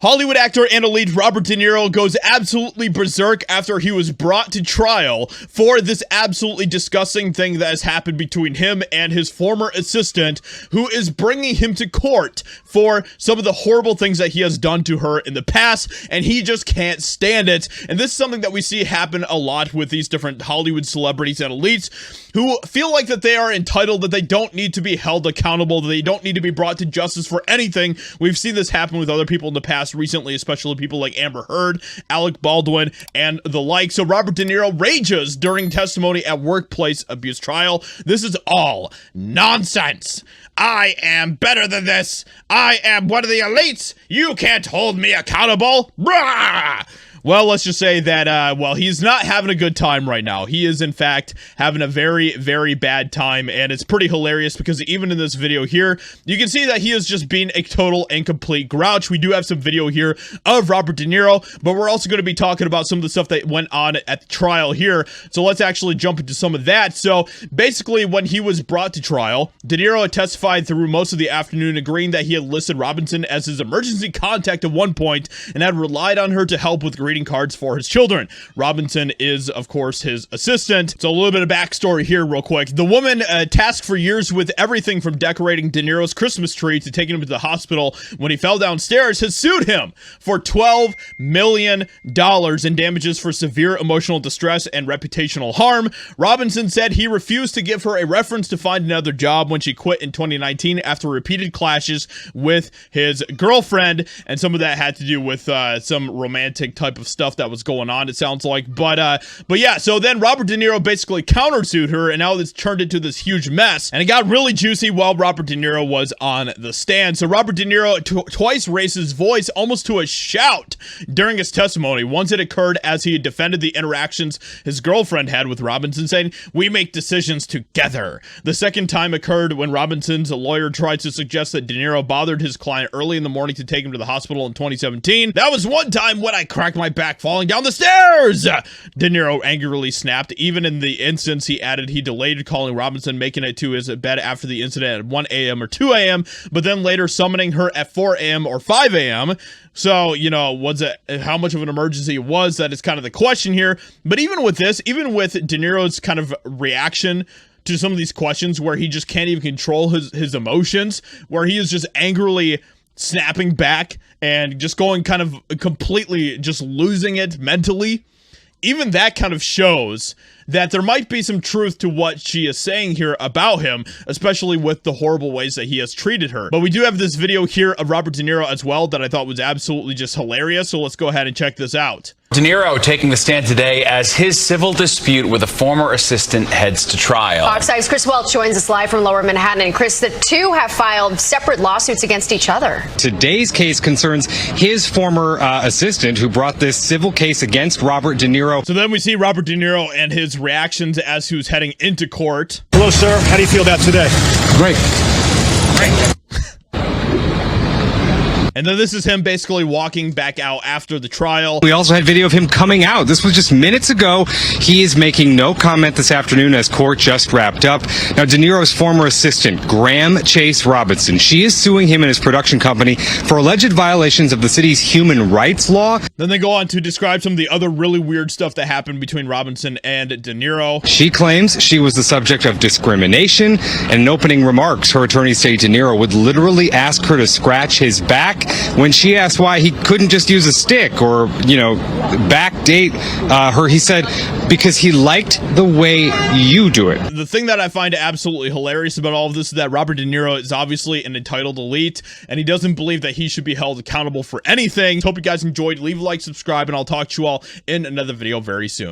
Hollywood actor and elite Robert De Niro goes absolutely berserk after he was brought to trial for this absolutely disgusting thing that has happened between him and his former assistant, who is bringing him to court for some of the horrible things that he has done to her in the past, and he just can't stand it. And this is something that we see happen a lot with these different Hollywood celebrities and elites who feel like that they are entitled, that they don't need to be held accountable, that they don't need to be brought to justice for anything. We've seen this happen with other people in the past recently, especially people like Amber Heard, Alec Baldwin, and the like. So Robert De Niro rages during testimony at workplace abuse trial. This is all nonsense. I am better than this. I am one of the elites. You can't hold me accountable. Rah! Well, let's just say that, well, he's not having a good time right now. He is, in fact, having a very, very bad time, and it's pretty hilarious because even in this video here, you can see that he is just being a total and complete grouch. We do have some video here of Robert De Niro, but we're also going to be talking about some of the stuff that went on at the trial here, so let's actually jump into some of that. So, basically, when he was brought to trial, De Niro had testified through most of the afternoon, agreeing that he had listed Robinson as his emergency contact at one point and had relied on her to help with greeting cards for his children. Robinson is, of course, his assistant. So a little bit of backstory here real quick. The woman tasked for years with everything from decorating De Niro's Christmas tree to taking him to the hospital when he fell downstairs has sued him for $12 million in damages for severe emotional distress and reputational harm. Robinson said he refused to give her a reference to find another job when she quit in 2019 after repeated clashes with his girlfriend, and some of that had to do with some romantic type of stuff that was going on, it sounds like. But yeah, so then Robert De Niro basically countersued her, and now it's turned into this huge mess, and it got really juicy while Robert De Niro was on the stand. So Robert De Niro twice raised his voice almost to a shout during his testimony. Once it occurred as he defended the interactions his girlfriend had with Robinson, saying, "We make decisions together." The second time occurred when Robinson's lawyer tried to suggest that De Niro bothered his client early in the morning to take him to the hospital in 2017. "That was one time when I cracked my back falling down the stairs," De Niro angrily snapped. Even in the instance, he added he delayed calling Robinson, making it to his bed after the incident at 1 a.m. or 2 a.m., but then later summoning her at 4 a.m. or 5 a.m. So, you know, was it how much of an emergency it was? That is kind of the question here. But even with this, even with De Niro's kind of reaction to some of these questions where he just can't even control his emotions, where he is just angrily snapping back and just going kind of completely just losing it mentally, even that kind of shows that there might be some truth to what she is saying here about him, especially with the horrible ways that he has treated her. But we do have this video here of Robert De Niro as well that I thought was absolutely just hilarious, so let's go ahead and check this out. De Niro taking the stand today as his civil dispute with a former assistant heads to trial. Fox 5's Chris Welch joins us live from Lower Manhattan. And Chris, the two have filed separate lawsuits against each other. Today's case concerns his former assistant who brought this civil case against Robert De Niro. So then we see Robert De Niro and his reactions as he was heading into court. Hello, sir. How do you feel about today? Great. And then this is him basically walking back out after the trial. We also had video of him coming out. This was just minutes ago. He is making no comment this afternoon as court just wrapped up. Now, De Niro's former assistant, Graham Chase Robinson, she is suing him and his production company for alleged violations of the city's human rights law. Then they go on to describe some of the other really weird stuff that happened between Robinson and De Niro. She claims she was the subject of discrimination, and in opening remarks, her attorneys say De Niro would literally ask her to scratch his back when she asked why he couldn't just use a stick or, you know, backdate her. He said, because he liked the way you do it. The thing that I find absolutely hilarious about all of this is that Robert De Niro is obviously an entitled elite, and he doesn't believe that he should be held accountable for anything. Hope you guys enjoyed. Leave a like, subscribe, and I'll talk to you all in another video very soon.